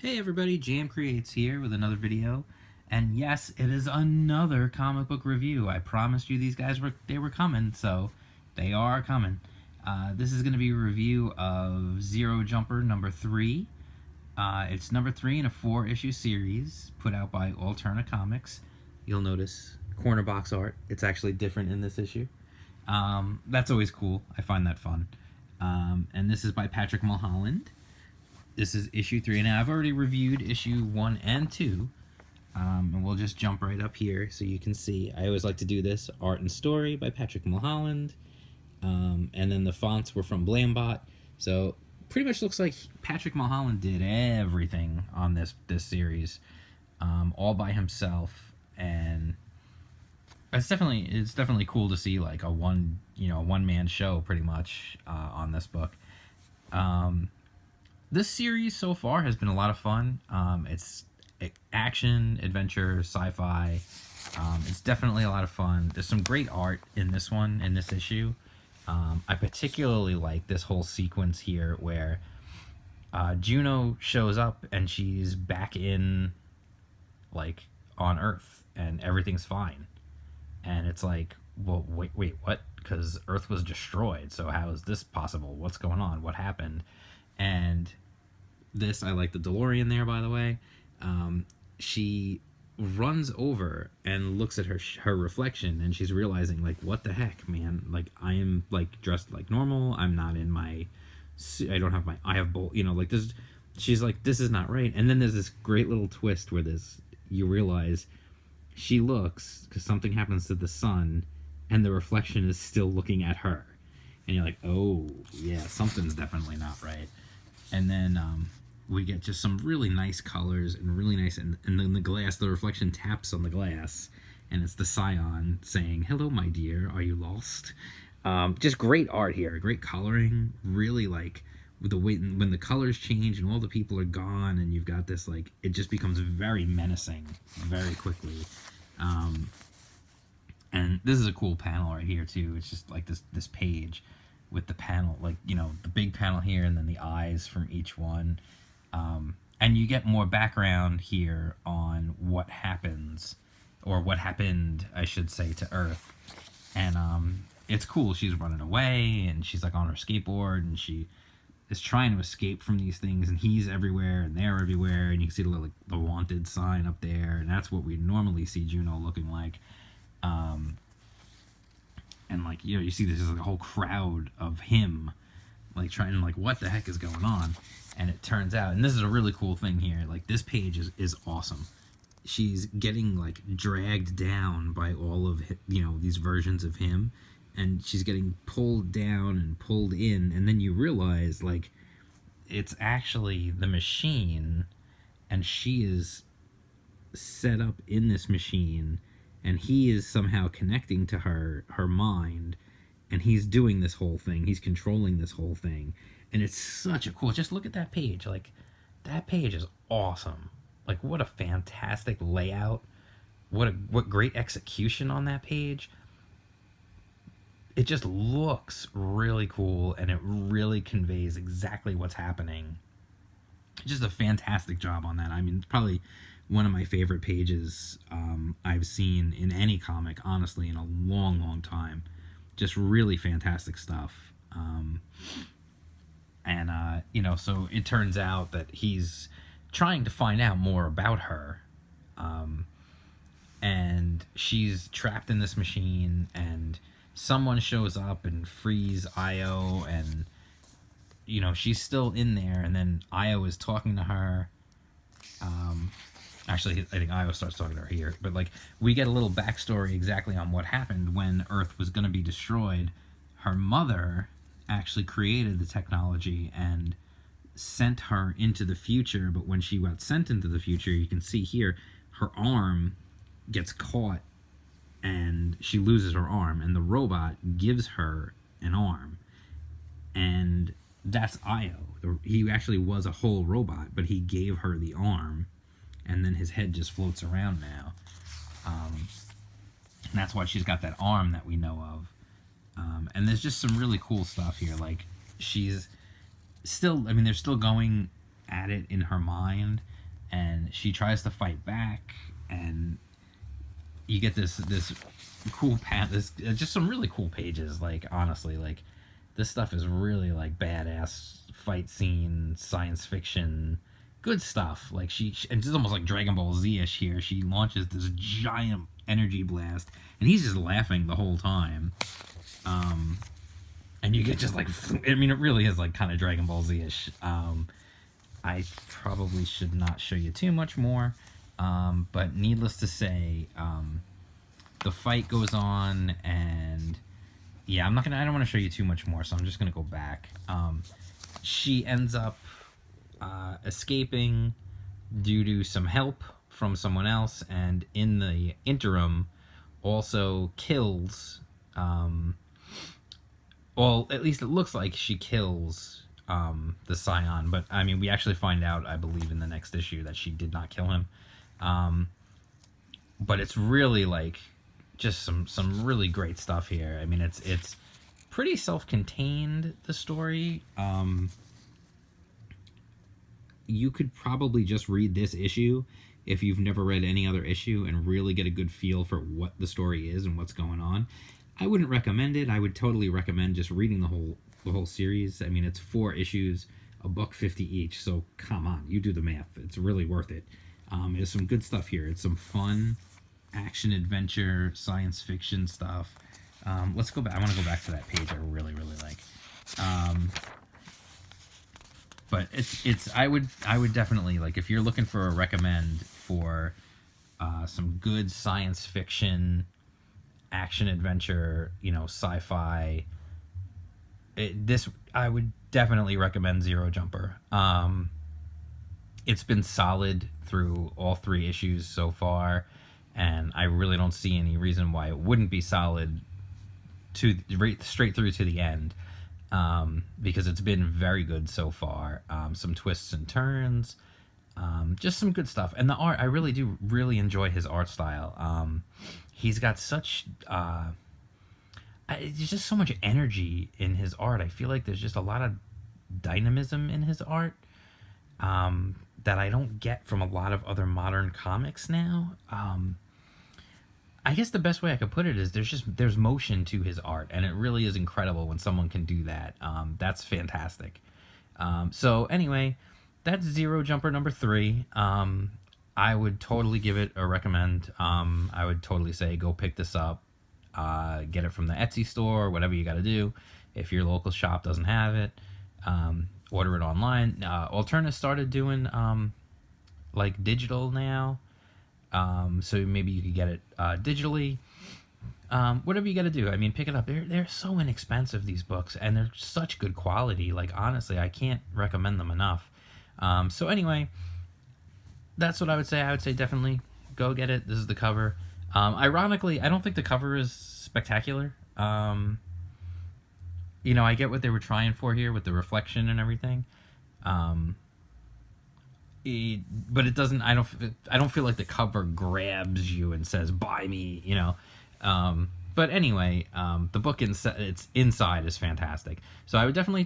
Hey everybody, Jam Creates here with another video. And yes, it is another comic book review. I promised you these guys were coming, so they are coming. This is going to be a review of Zero Jumper number 3. It's number 3 in a 4-issue series put out by Alterna Comics. You'll notice corner box art. It's actually different in this issue. That's always cool. I find that fun. And this is by Patrick Mulholland. This is issue 3, and I've already reviewed issue 1 and 2, and we'll just jump right up here so you can see. I always like to do this. Art and Story by Patrick Mulholland, and then the fonts were from Blambot, so pretty much looks like Patrick Mulholland did everything on this series, all by himself, and it's definitely cool to see like a one-man show pretty much on this book. This series so far has been a lot of fun. It's action, adventure, sci-fi. It's definitely a lot of fun. There's some great art in this one, in this issue. I particularly like this whole sequence here where Juno shows up and she's back in, like, on Earth, and everything's fine. And it's like, well, wait, what? Because Earth was destroyed, so how is this possible? What's going on? What happened? And this, I like the DeLorean there, by the way. She runs over and looks at her reflection, and she's realizing, like, what the heck, man? Like, I am, like, dressed like normal. I'm not in my... I don't have my... I have both... You know, like, this... She's like, this is not right. And then there's this great little twist where you realize she looks, because something happens to the sun, and the reflection is still looking at her. And you're like, oh, yeah, something's definitely not right. And then we get just some really nice colors and really nice, and then the glass, the reflection taps on the glass, and it's the Scion saying, hello, my dear, are you lost? Just great art here, great coloring, really like, with the way, when the colors change and all the people are gone, and you've got this, like, it just becomes very menacing very quickly. And this is a cool panel right here, too. It's just like this page with the panel, like, you know, the big panel here and then the eyes from each one. And you get more background here on what happens, or what happened, I should say, to Earth. And it's cool. She's running away, and she's, like, on her skateboard, and she is trying to escape from these things, and he's everywhere, and they're everywhere, and you can see the wanted sign up there, and that's what we normally see Juno looking like. And, like, you know, you see this like a whole crowd of him, like, trying to, like, what the heck is going on? And it turns out, and this is a really cool thing here, like, this page is awesome. She's getting, like, dragged down by all of, you know, these versions of him, and she's getting pulled down and pulled in, and then you realize, like, it's actually the machine, and she is set up in this machine, and he is somehow connecting to her mind, and he's doing this whole thing. He's controlling this whole thing, and it's such a cool... Just look at that page. Like, that page is awesome. Like, what a fantastic layout. What great execution on that page. It just looks really cool, and it really conveys exactly what's happening. Just a fantastic job on that. I mean, it's probably one of my favorite pages I've seen in any comic, honestly, in a long, long time. Just really fantastic stuff. You know, so it turns out that he's trying to find out more about her. And she's trapped in this machine, and someone shows up and frees Io, and, you know, she's still in there, and then Io is talking to her. Actually, I think Io starts talking to her here, but, like, we get a little backstory exactly on what happened when Earth was going to be destroyed. Her mother actually created the technology and sent her into the future, but when she got sent into the future, you can see here, her arm gets caught, and she loses her arm, and the robot gives her an arm, and that's Io. He actually was a whole robot, but he gave her the arm, and then his head just floats around now. And that's why she's got that arm that we know of. And there's just some really cool stuff here. Like, she's still... I mean, they're still going at it in her mind, and she tries to fight back, and you get this cool this just some really cool pages. Like, honestly, like, this stuff is really like badass fight scene, science fiction, good stuff. Like, and it's almost like Dragon Ball Z-ish here. She launches this giant energy blast, and he's just laughing the whole time. And you get just like, I mean, it really is like kind of Dragon Ball Z-ish. I probably should not show you too much more, but needless to say, the fight goes on, and yeah, I don't want to show you too much more, so I'm just gonna go back. She ends up escaping due to some help from someone else, and in the interim, also kills. Well, at least it looks like she kills the Scion, but I mean, we actually find out, I believe, in the next issue that she did not kill him. But it's really like just some really great stuff here. I mean, it's pretty self-contained, the story. You could probably just read this issue if you've never read any other issue and really get a good feel for what the story is and what's going on. I wouldn't recommend it. I would totally recommend just reading the whole series. I mean, it's 4 issues, $1.50 each, so come on, you do the math. It's really worth it. There's some good stuff here. It's some fun action adventure science fiction stuff. Let's go back. I want to go back to that page I really like. But I would definitely, like, if you're looking for a recommend for some good science fiction, action adventure, sci-fi, I would definitely recommend Zero Jumper. It's been solid through all 3 issues so far, and I really don't see any reason why it wouldn't be solid straight through to the end, because it's been very good so far. Some twists and turns, just some good stuff. And the art, I really do enjoy his art style. He's got such there's just so much energy in his art. I feel like there's just a lot of dynamism in his art that I don't get from a lot of other modern comics now. I guess the best way I could put it is there's motion to his art, and it really is incredible when someone can do that. That's fantastic. So anyway, that's Zero Jumper number 3. I would totally give it a recommend. I would totally say go pick this up. Get it from the Etsy store, or whatever you got to do. If your local shop doesn't have it, order it online. Alterna started doing like digital now, so maybe you could get it digitally. Whatever you got to do. I mean, pick it up. They're so inexpensive, these books, and they're such good quality. Like, honestly, I can't recommend them enough. So anyway, that's what I would say. I would say definitely go get it. This is the cover. Ironically, I don't think the cover is spectacular. I get what they were trying for here with the reflection and everything. But it doesn't. I don't feel like the cover grabs you and says "buy me." But anyway, the book its inside is fantastic. So I would definitely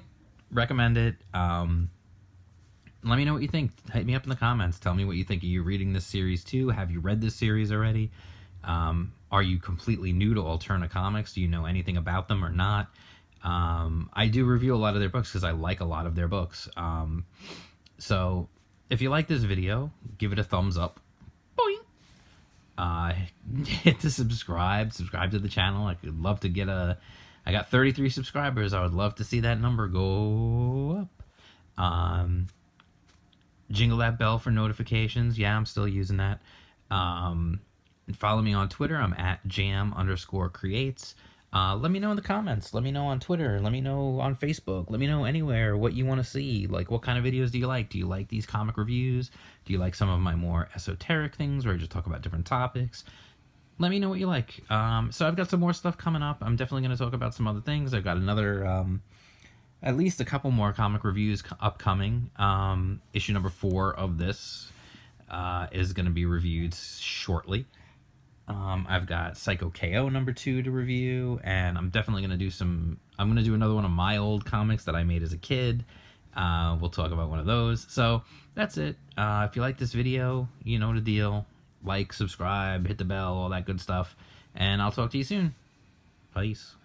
recommend it. Let me know what you think. Hit me up in the comments. Tell me what you think. Are you reading this series too? Have you read this series already? Are you completely new to Alterna Comics? Do you know anything about them or not? I do review a lot of their books because I like a lot of their books. So if you like this video, give it a thumbs up. Boing! Hit the subscribe to the channel. I could love to get I got 33 subscribers. I would love to see that number go up. Jingle that bell for notifications. Yeah, I'm still using that. Follow me on Twitter. I'm at jam_creates. Let me know in the comments. Let me know on Twitter. Let me know on Facebook. Let me know anywhere what you want to see. Like, what kind of videos do you like? Do you like these comic reviews? Do you like some of my more esoteric things where I just talk about different topics? Let me know what you like. So I've got some more stuff coming up. I'm definitely going to talk about some other things. I've got another, at least a couple more comic reviews upcoming. Issue number 4 of this is going to be reviewed shortly. I've got Psycho KO number 2 to review, and I'm definitely going to do I'm going to do another one of my old comics that I made as a kid. We'll talk about one of those. So that's it. If you like this video, you know the deal. Like, subscribe, hit the bell, all that good stuff. And I'll talk to you soon. Peace.